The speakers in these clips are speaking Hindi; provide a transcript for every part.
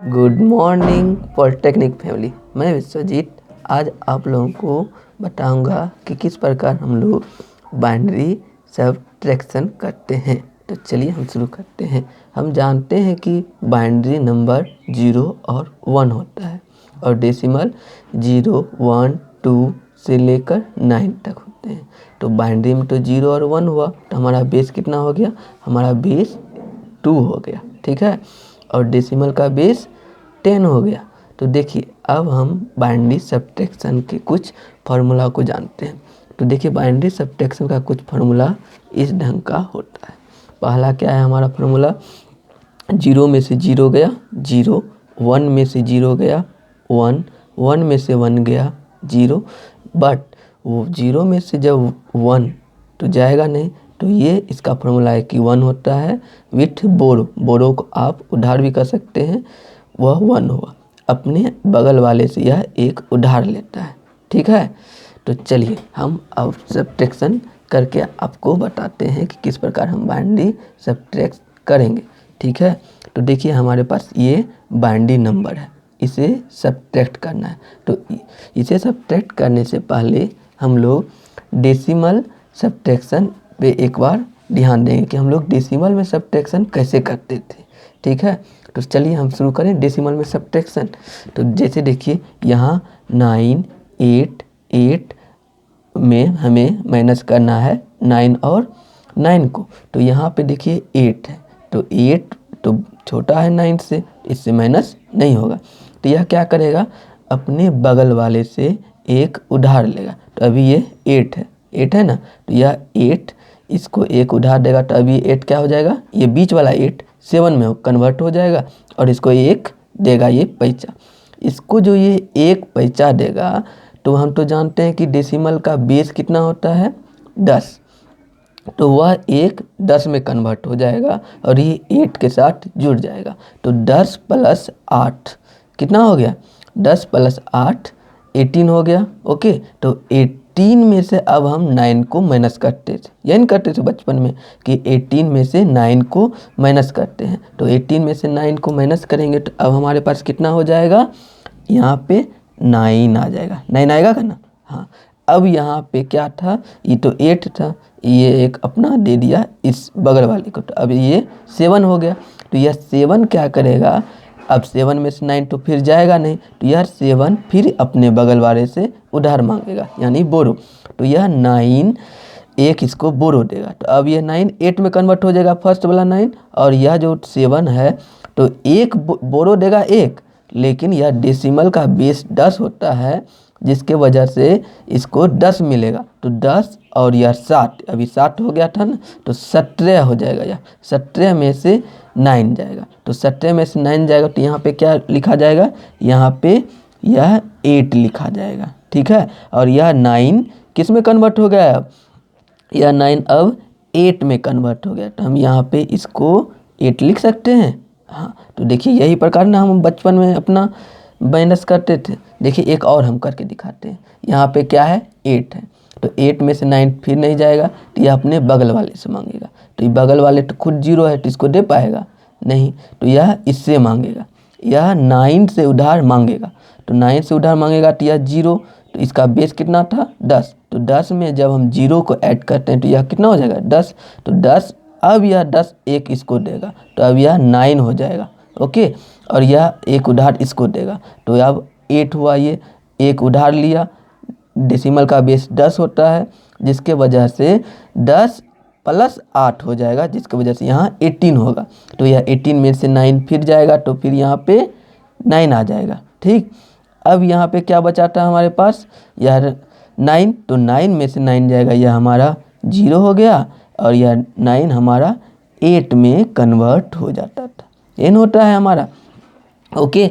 Good morning polytechnic family. मैं विश्वजीत आज आप लोगों को बताऊंगा कि किस प्रकार हम लोग बाइनरी सब्ट्रैक्शन करते हैं। तो चलिए हम शुरू करते हैं। हम जानते हैं कि बाइनरी नंबर 0 और 1 होता है और डेसिमल 0, 1, 2 से लेकर 9 तक होते हैं। तो बाइनरी में तो 0 और 1 हुआ तो हमारा बेस कितना हो गया? हमारा बेस 2 हो गया, ठीक है। और डेसिमल का बेस 10 हो गया। तो देखिए अब हम बाइनरी सब्ट्रैक्शन के कुछ फार्मूला को जानते हैं। तो देखिए बाइनरी सब्ट्रैक्शन का कुछ फार्मूला इस ढंग का होता है। पहला क्या है हमारा फार्मूला? 0 में से 0 गया 0, 1 में से 0 गया 1, 1 में से 1 गया 0। बट वो 0 में से जब 1 तो जाएगा नहीं, तो ये इसका फार्मूला है कि 1 होता है विथ बोरो। बोरो को आप उधार भी कर सकते हैं, वह 1 हुआ। अपने बगल वाले से यह एक उधार लेता है, ठीक है। तो चलिए हम अब सब्ट्रैक्शन करके आपको बताते हैं कि किस प्रकार हम बाइनरी सब्ट्रैक्ट करेंगे, ठीक है। तो देखिए हमारे पास ये बाइनरी नंबर है, इसे सब्ट्रैक्ट करना है। तो इसे सब्ट्रैक्ट करने से पहले हम लोग डेसिमल सब्ट्रैक्शन पे एक बार ध्यान देंगे कि हम लोग डेसिमल में सब्ट्रैक्शन कैसे करते थे, ठीक है। तो चलिए हम शुरू करें डेसिमल में सब्ट्रैक्शन। तो जैसे देखिए यहाँ 9, 8, 8 में हमें माइनस करना है 9 और 9 को। तो यहाँ पे देखिए 8 है, तो 8 तो छोटा है 9 से, इससे माइनस नहीं होगा। तो यह क्या करेगा? अपने बगल वाले से एक उधार लेगा। तो अभी ये 8 है, 8 है ना, तो यह 8 इसको एक उधार देगा। तो अभी 8 क्या हो जाएगा? ये बीच वाला 8 7 में कन्वर्ट हो जाएगा और इसको एक देगा ये पैसा। इसको जो ये एक पैसा देगा, तो हम तो जानते हैं कि डेसिमल का बेस कितना होता है? 10। तो वह एक 10 में कन्वर्ट हो जाएगा और ये 8 के साथ जुड़ जाएगा। तो 10 + 8 कितना हो गया? 10 + 8 18 हो गया, ओके। तो 18 में से अब हम 9 को माइनस करते थे, यानी करते थे बचपन में कि 18 में से 9 को माइनस करते हैं। तो 18 में से 9 को माइनस करेंगे तो अब हमारे पास कितना हो जाएगा? यहाँ पे 9 आ जाएगा, 9 आएगा का ना? हाँ। अब यहाँ पे क्या था? ये तो 8 था, ये एक अपना दे दिया इस बगल वाले को, तो अब ये 7 हो गया। तो यह 7 क्या करेगा? अब 7 में से 9 तो फिर जाएगा नहीं, तो यह 7 फिर अपने बगल वाले से उधार मांगेगा, यानी बोरो। तो यह 9 एक इसको बोरो देगा। तो अब यह 9 8 में कन्वर्ट हो जाएगा, फर्स्ट वाला 9। और यह जो 7 है तो एक बोरो देगा एक, लेकिन यह डेसिमल का बेस 10 होता है, जिसके वजह से इसको 10 मिलेगा। तो 10 और यह 7, अभी 7 हो गया था ना, तो 17 हो जाएगा। यह 17 में से 9 जाएगा। तो 17 में से 9 जाएगा तो यहाँ पे क्या लिखा जाएगा? यहाँ पे यह 8 लिखा जाएगा, ठीक है। और यह 9 किस में कन्वर्ट हो गया? अब यह 9 अब 8 में कन्वर्ट हो गया। तो हम यहाँ पे इसको 8 लिख सकते हैं। हाँ, तो देखिए यही प्रकार ना हम बचपन में अपना माइनस करते थे। देखिए एक और हम करके दिखाते हैं। यहाँ पे क्या है? 8 है, तो 8 में से 9 फिर नहीं जाएगा, तो यह अपने बगल वाले से मांगेगा। तो ये बगल वाले तो खुद 0 है, तो इसको दे पाएगा नहीं, तो यह इससे मांगेगा। यह 9 से उधार मांगेगा, तो 9 से उधार मांगेगा तो यह 0। तो इसका बेस कितना था? 10। तो 10 में जब हम 0 को ऐड करते हैं तो यह कितना हो जाएगा? 10। तो 10 अब यह 10 एक इसको देगा, तो अब यह 9 हो जाएगा, ओके। और यह एक उधार इसको देगा, तो अब 8 हुआ। ये एक उधार लिया, डेसिमल का बेस 10 होता है, जिसके वजह से 10 + 8 हो जाएगा, जिसकी वजह से यहाँ 18 होगा। तो यह 18 में से 9 फिर जाएगा, तो फिर यहाँ पे 9 आ जाएगा, ठीक। अब यहाँ पे क्या बचा था हमारे पास? यह 9, तो 9 में से 9 जाएगा, यह हमारा 0 हो गया। और यह 9 हमारा 8 में कन्वर्ट हो जाता था, n होता है हमारा, ओके।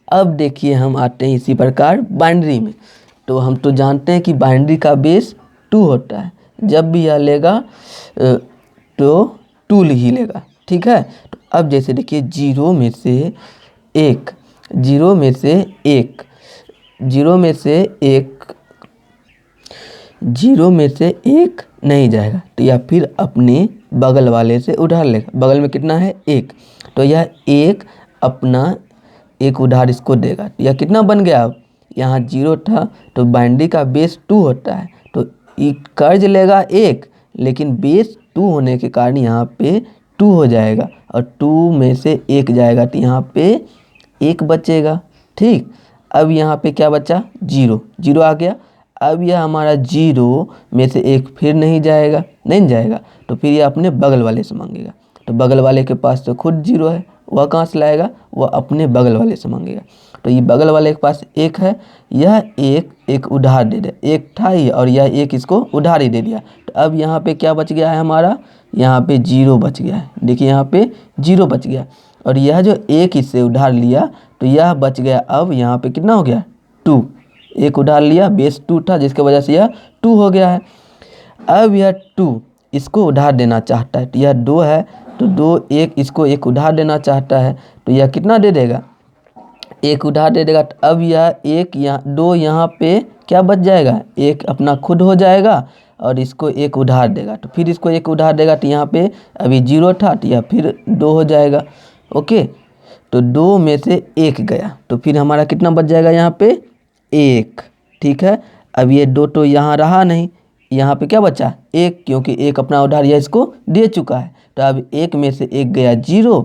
अब देखिए हम आते हैं इसी प्रकार बाइनरी में। तो हम तो जानते हैं कि बाइनरी का बेस 2 होता है, जब भी यह लेगा तो 2 ही लेगा, ठीक है। तो अब जैसे देखिए 0 में से 1, 0 में से 1, 0 में से 1, 0 में से 1 नहीं जाएगा, तो यह फिर अपने बगल वाले से उधार लेगा। बगल में कितना है? 1। तो यह 1 अपना एक उधार इसको देगा। यह कितना बन गया? अब यहाँ 0 था तो बाइनरी का बेस 2 होता है, तो कर्ज लेगा 1, लेकिन बेस 2 होने के कारण यहाँ पे 2 हो जाएगा और 2 में से 1 जाएगा तो यहाँ पे 1 बचेगा। ठीक, अब यहाँ पे क्या बचा? 0, 0 आ गया। अब यह हमारा 0 में से 1 फिर नहीं जाएगा, तो फिर यह अपने बगल वाले से मांगेगा। तो बगल वाले के पास तो खुद 0 है, वह कहाँ से लाएगा? वह अपने बगल वाले से मांगेगा। तो ये बगल वाले के पास 1 है, यह एक उधार दे दे, 1 था ही और यह 1 इसको उधार ही दे दिया। तो अब यहाँ पे क्या बच गया है हमारा? यहाँ पे 0 बच गया है। देखिए यहाँ पे 0 बच गया और यह जो 1 इससे उधार लिया तो यह बच गया। अब यहाँ पे कितना हो गया? 2। 1 उधार लिया, बेस 2 था जिसकी वजह से यह 2 हो गया है। अब यह 2 इसको उधार देना चाहता है, तो यह 2 है तो 2 1 इसको 1 उधार देना चाहता है, तो यह कितना दे देगा? 1 उधार दे देगा। तो अब यह 1 यहाँ 2 यहाँ पे क्या बच जाएगा? 1 अपना खुद हो जाएगा और इसको 1 उधार देगा, तो फिर इसको 1 उधार देगा तो यहाँ पे अभी 0 था तो यह फिर 2 हो जाएगा। ओके, तो 2 में से 1 गया तो फिर हमारा कितना बच जाएगा? यहाँ पे 1। ठीक है, अब ये 2 तो यहाँ रहा नहीं, यहाँ पे क्या बचा? 1, क्योंकि 1 अपना उधार यह इसको दे चुका है। तो अब 1 में से 1 गया 0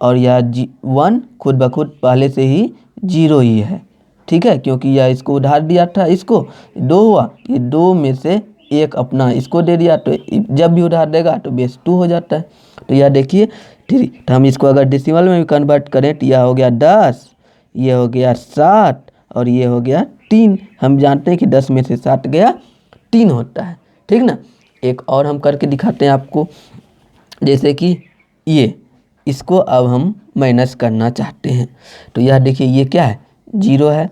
और यह 1 खुद ब खुद पहले से ही 0 ही है। ठीक है, क्योंकि यह इसको उधार दिया था, इसको 2 हुआ, ये 2 में से 1 अपना इसको दे दिया, तो जब भी उधार देगा तो बेस 2 हो जाता है। तो यह देखिए, ठीक, तो हम इसको अगर डेसिमल में भी कन्वर्ट करें तो यह हो गया 10, ये हो गया 7 और ये हो गया 3। हम जानते हैं कि 10 में से 7 गया 3 होता है। ठीक ना, एक और हम करके दिखाते हैं आपको। जैसे कि ये इसको अब हम माइनस करना चाहते हैं, तो यह देखिए ये क्या है? 0 है,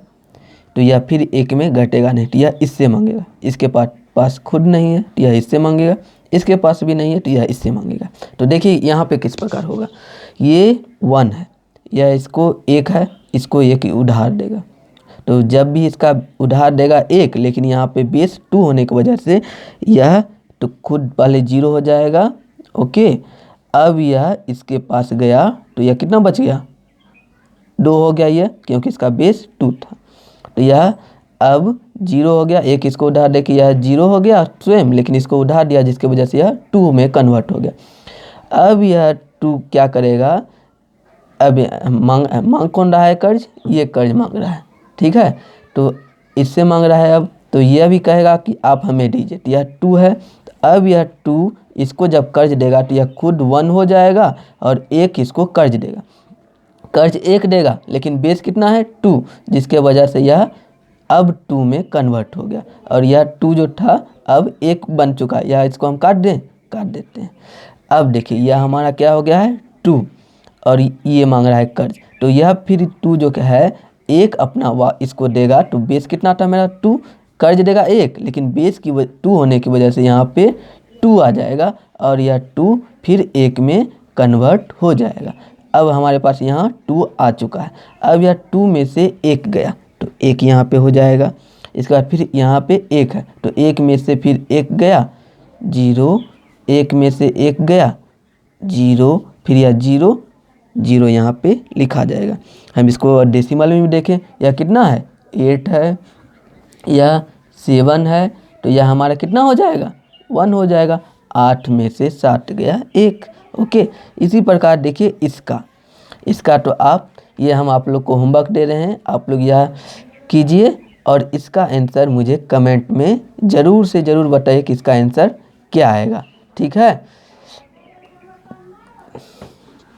तो यह फिर 1 में घटेगा नहीं, तो यह इससे मांगेगा। इसके पास खुद नहीं है तो यह इससे मांगेगा, इसके पास भी नहीं है तो यह इससे मांगेगा। तो देखिए यहाँ पे किस प्रकार होगा, ये 1 है, यह इसको 1 है, इसको 1 उधार देगा, तो जब भी इसका उधार देगा 1, लेकिन यहाँ पे बेस 2 होने की वजह से यह तो खुद पहले 0 हो जाएगा। ओके, अब यह इसके पास गया तो यह कितना बच गया? 2 हो गया यह, क्योंकि इसका बेस 2 था, तो यह अब 0 हो गया। 1 इसको उधार दे के यह 0 हो गया स्वयं, लेकिन इसको उधार दिया जिसकी वजह से यह 2 में कन्वर्ट हो गया। अब यह 2 क्या करेगा? अब मांग कौन रहा है? कर्ज, ये कर्ज मांग रहा है। ठीक है, तो इससे मांग रहा है। अब तो यह भी कहेगा कि आप हमें दीजिए, तो यह 2 है। तो अब यह 2 इसको जब कर्ज देगा तो यह खुद 1 हो जाएगा और 1 इसको कर्ज देगा, कर्ज 1 देगा, लेकिन बेस कितना है? 2, जिसके वजह से यह अब 2 में कन्वर्ट हो गया और यह 2 जो था अब 1 बन चुका है। यह इसको हम काट देते हैं। अब देखिए यह हमारा क्या हो गया है? 2 और ये मांग रहा है कर्ज, तो यह फिर 2 जो क्या है 1 अपना इसको देगा, तो बेस कितना था मेरा? 2, कर्ज देगा 1, लेकिन बेस की 2 होने की वजह से यहाँ पे 2 आ जाएगा और यह 2 फिर 1 में कन्वर्ट हो जाएगा। अब हमारे पास यहाँ 2 आ चुका है। अब यह 2 में से 1 गया तो 1 यहाँ पे हो जाएगा। इसके बाद फिर यहाँ पे 1 है, तो 1 में से फिर 1 गया 0, 1 में से 1 गया 0, फिर यह 0 0 यहाँ पे लिखा जाएगा। हम इसको डेसिमल में भी देखें, यह कितना है? 8 है, यह 7 है, तो यह हमारा कितना हो जाएगा? 1 हो जाएगा। 8 में से 7 गया 1। ओके, इसी प्रकार देखिए इसका तो ये हम आप लोग को होमवर्क दे रहे हैं, आप लोग यह कीजिए और इसका आंसर मुझे कमेंट में ज़रूर से ज़रूर बताइए कि इसका आंसर क्या आएगा। ठीक है।